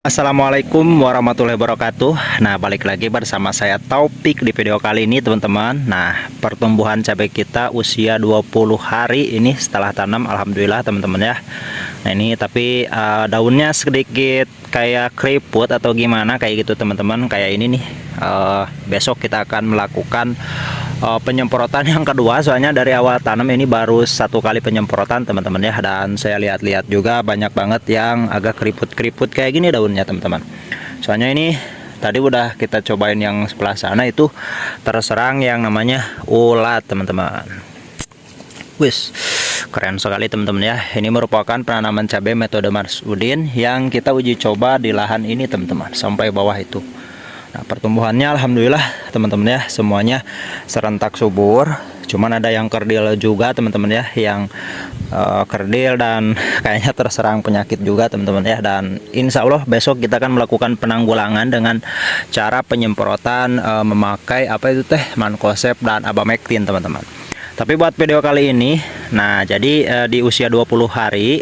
Assalamualaikum warahmatullahi wabarakatuh. Nah, balik lagi bersama saya Taufik di video kali ini, teman-teman. Nah, pertumbuhan cabai kita usia 20 hari ini setelah tanam, alhamdulillah, teman-teman ya. Nah, ini tapi daunnya sedikit kayak keriput atau gimana kayak gitu, teman-teman. Kayak ini nih. Besok kita akan melakukan penyemprotan yang kedua, soalnya dari awal tanam ini baru satu kali penyemprotan, teman-teman ya. Dan saya lihat-lihat juga banyak banget yang agak keriput-keriput kayak gini daunnya, teman-teman. Soalnya ini tadi udah kita cobain yang sebelah sana, itu terserang yang namanya ulat, teman-teman. Wis, keren sekali, teman-teman ya. Ini merupakan penanaman cabai metode Mas Udin yang kita uji coba di lahan ini, teman-teman, sampai bawah itu. Nah, pertumbuhannya alhamdulillah, teman-teman ya, semuanya serentak subur. Cuman ada yang kerdil juga, teman-teman ya, yang kerdil dan kayaknya terserang penyakit juga, teman-teman ya. Dan insya Allah besok kita akan melakukan penanggulangan dengan cara penyemprotan memakai apa itu teh, mankoseb dan abamectin, teman-teman. Tapi buat video kali ini, nah jadi di usia 20 hari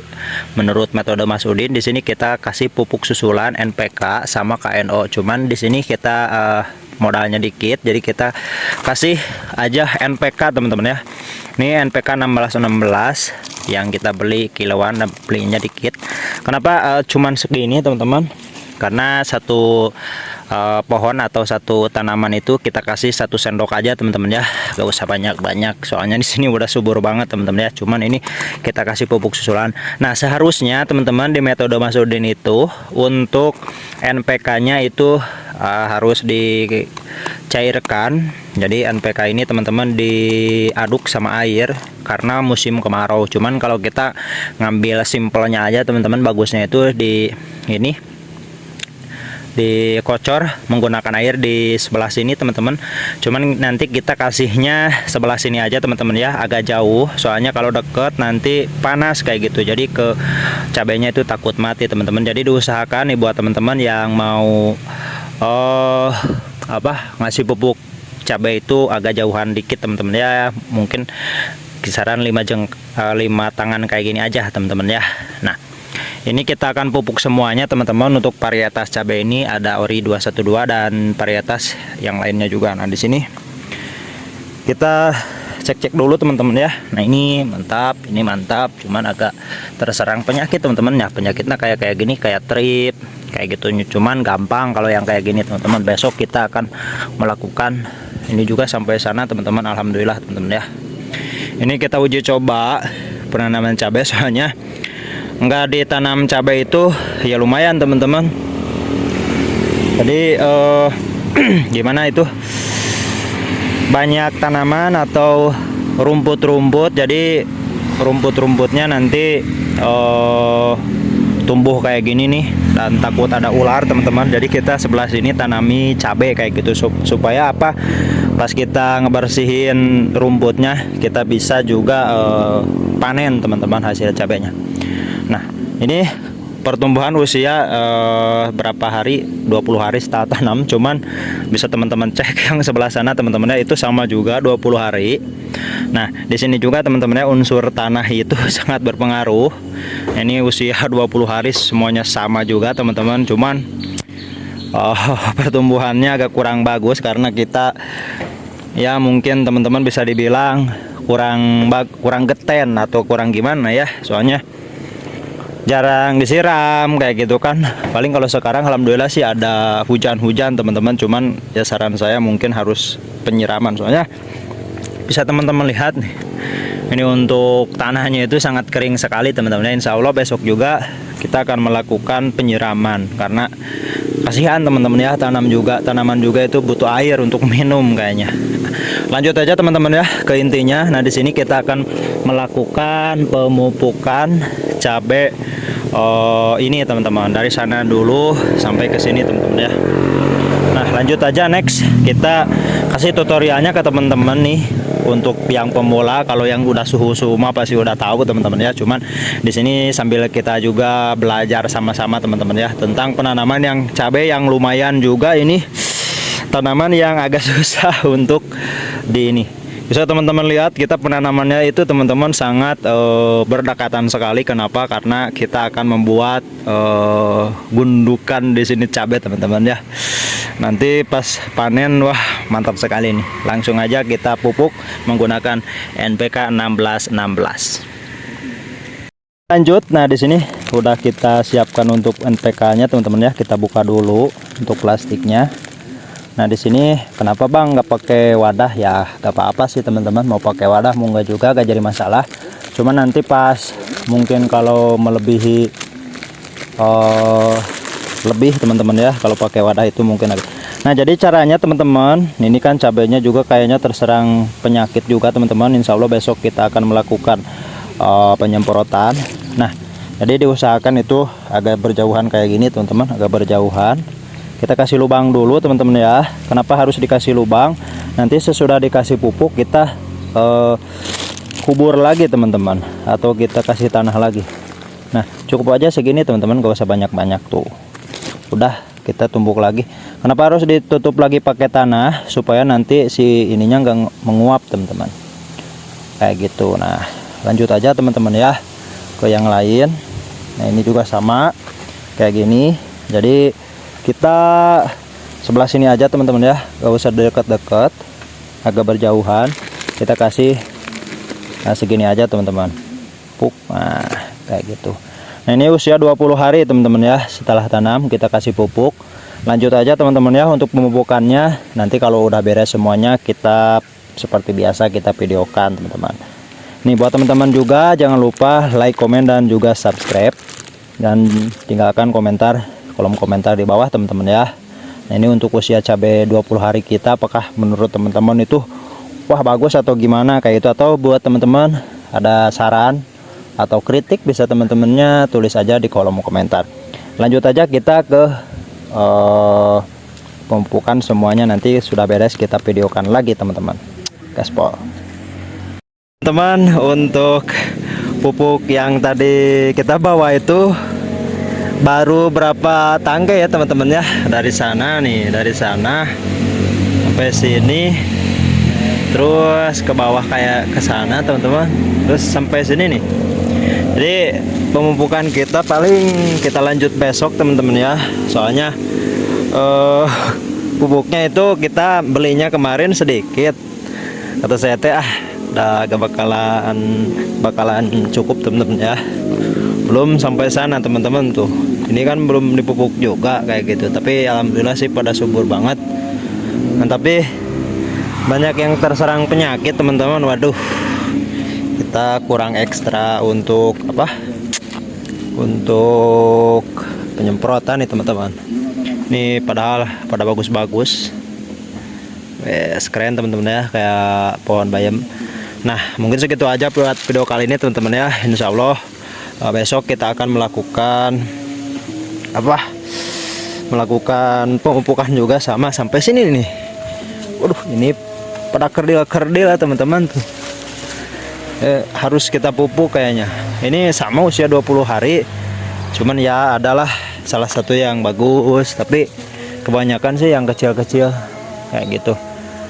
menurut metode Mas Udin di sini kita kasih pupuk susulan NPK sama KNO. Cuman di sini kita modalnya dikit, jadi kita kasih aja NPK, teman-teman ya. Ini NPK 1616 yang kita beli kiloan, dan belinya dikit. Kenapa cuman segini, teman-teman? Karena satu pohon atau satu tanaman itu kita kasih 1 sendok aja, teman-teman ya, gak usah banyak-banyak, soalnya di sini udah subur banget, teman-teman ya. Cuman ini kita kasih pupuk susulan. Nah, seharusnya teman-teman di metode Mas Udin itu untuk NPK-nya itu harus dicairkan. Jadi NPK ini, teman-teman, diaduk sama air karena musim kemarau. Cuman kalau kita ngambil simpelnya aja, teman-teman, bagusnya itu di ini dikocor menggunakan air di sebelah sini, teman-teman. Cuman nanti kita kasihnya sebelah sini aja, teman-teman ya, agak jauh, soalnya kalau deket nanti panas kayak gitu, jadi ke cabainya itu takut mati, teman-teman. Jadi diusahakan nih buat teman-teman yang mau ngasih pupuk cabai itu agak jauhan dikit, teman-teman ya, mungkin kisaran 5 tangan kayak gini aja, teman-teman ya. Nah, ini kita akan pupuk semuanya, teman-teman. Untuk varietas cabai ini ada Ori 212 dan varietas yang lainnya juga. Nah, di sini kita cek-cek dulu, teman-teman ya. Nah, ini mantap, ini mantap. Cuman agak terserang penyakit, teman-teman ya. Penyakitnya kayak gini, kayak trip, kayak gitu. Cuman gampang kalau yang kayak gini, teman-teman. Besok kita akan melakukan ini juga sampai sana, teman-teman. Alhamdulillah, teman-teman ya. Ini kita uji coba penanaman cabai, soalnya nggak ditanam cabai itu ya lumayan, teman-teman. Jadi gimana itu, banyak tanaman atau rumput-rumput, jadi rumput-rumputnya nanti tumbuh kayak gini nih, dan takut ada ular, teman-teman. Jadi kita sebelah sini tanami cabai kayak gitu, supaya apa, pas kita ngebersihin rumputnya kita bisa juga panen, teman-teman, hasil cabainya. Nah, ini pertumbuhan usia berapa hari, 20 hari setelah tanam. Cuman bisa teman-teman cek yang sebelah sana, teman-teman ya, itu sama juga 20 hari. Nah, di sini juga, teman-teman ya, unsur tanah itu sangat berpengaruh. Ini usia 20 hari semuanya sama juga, teman-teman. Cuman pertumbuhannya agak kurang bagus karena kita ya mungkin teman-teman bisa dibilang kurang geten atau kurang gimana ya, soalnya jarang disiram kayak gitu kan. Paling kalau sekarang alhamdulillah sih ada hujan-hujan, teman-teman. Cuman ya saran saya mungkin harus penyiraman, soalnya bisa teman-teman lihat nih, ini untuk tanahnya itu sangat kering sekali, teman-teman. Insya Allah besok juga kita akan melakukan penyiraman karena kasihan, teman-teman ya, tanaman juga itu butuh air untuk minum kayaknya. Lanjut aja, teman-teman ya, ke intinya. Nah, di sini kita akan melakukan pemupukan cabai ini, teman-teman, dari sana dulu sampai ke sini, teman-teman ya. Nah, lanjut aja, next kita kasih tutorialnya ke teman-teman nih. Untuk yang pemula, kalau yang udah suhu mah pasti udah tahu, teman-teman ya. Cuman di sini sambil kita juga belajar sama-sama, teman-teman ya, tentang penanaman yang cabai yang lumayan juga. Ini tanaman yang agak susah untuk Bisa teman-teman lihat kita penanamannya itu teman-teman sangat berdekatan sekali. Kenapa? Karena kita akan membuat gundukan di sini cabai teman-teman ya. Nanti pas panen wah mantap sekali nih. Langsung aja kita pupuk menggunakan NPK 1616. Lanjut, nah di sini udah kita siapkan untuk NPK-nya teman-teman ya. Kita buka dulu untuk plastiknya. Nah di sini kenapa bang nggak pakai wadah ya? Gak apa-apa sih teman-teman, mau pakai wadah mau nggak juga gak jadi masalah. Cuma nanti pas mungkin kalau melebihi lebih teman-teman ya, kalau pakai wadah itu mungkin agak. Nah jadi caranya teman-teman, ini kan cabenya juga kayaknya terserang penyakit juga teman-teman. Insya Allah besok kita akan melakukan penyemprotan. Nah jadi diusahakan itu agak berjauhan kayak gini teman-teman, agak berjauhan. Kita kasih lubang dulu teman-teman ya. Kenapa harus dikasih lubang? Nanti sesudah dikasih pupuk kita kubur lagi teman-teman, atau kita kasih tanah lagi. Nah cukup aja segini teman-teman, gak usah banyak-banyak tuh. Udah kita tumbuk lagi. Kenapa harus ditutup lagi pakai tanah? Supaya nanti si ininya nggak menguap teman-teman, kayak gitu. Nah lanjut aja teman-teman ya ke yang lain. Nah ini juga sama kayak gini. Jadi kita sebelah sini aja teman-teman ya, gak usah dekat-dekat, agak berjauhan. Kita kasih segini aja teman-teman, pupuk. Nah kayak gitu. Nah ini usia 20 hari teman-teman ya setelah tanam kita kasih pupuk. Lanjut aja teman-teman ya untuk pemupukannya. Nanti kalau udah beres semuanya kita seperti biasa kita videokan teman-teman. Nih buat teman-teman juga jangan lupa like, komen, dan juga subscribe, dan tinggalkan komentar, kolom komentar di bawah teman-teman ya. Nah ini untuk usia cabai 20 hari kita, apakah menurut teman-teman itu wah bagus atau gimana kayak itu, atau buat teman-teman ada saran atau kritik bisa teman-temannya tulis aja di kolom komentar. Lanjut aja kita ke pemupukan semuanya, nanti sudah beres kita videokan lagi teman-teman. Gaspol teman, untuk pupuk yang tadi kita bawa itu baru berapa tangga ya teman-teman ya, dari sana nih, dari sana sampai sini, terus ke bawah kayak ke sana teman-teman, terus sampai sini nih. Jadi pemupukan kita paling kita lanjut besok teman-teman ya, soalnya pupuknya itu kita belinya kemarin sedikit, kata saya teh udah gak bakalan cukup teman-teman ya. Belum sampai sana teman-teman tuh, ini kan belum dipupuk juga kayak gitu, tapi alhamdulillah sih pada subur banget. Nah, tapi banyak yang terserang penyakit teman-teman. Waduh, kita kurang ekstra untuk apa, untuk penyemprotan nih teman-teman. Ini padahal pada bagus-bagus, keren teman-teman ya, kayak pohon bayam. Nah mungkin segitu aja buat video kali ini teman-teman ya. Insya Allah besok kita akan melakukan apa, melakukan pemupukan juga sama sampai sini nih. Waduh ini pada kerdil-kerdil ya teman-teman tuh. Harus kita pupuk kayaknya. Ini sama usia 20 hari, cuman ya adalah salah satu yang bagus, tapi kebanyakan sih yang kecil-kecil kayak gitu.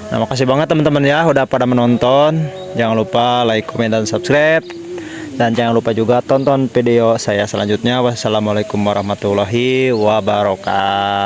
Nah makasih banget teman-teman ya udah pada menonton. Jangan lupa like, komen, dan subscribe, dan jangan lupa juga tonton video saya selanjutnya. Wassalamualaikum warahmatullahi wabarakatuh.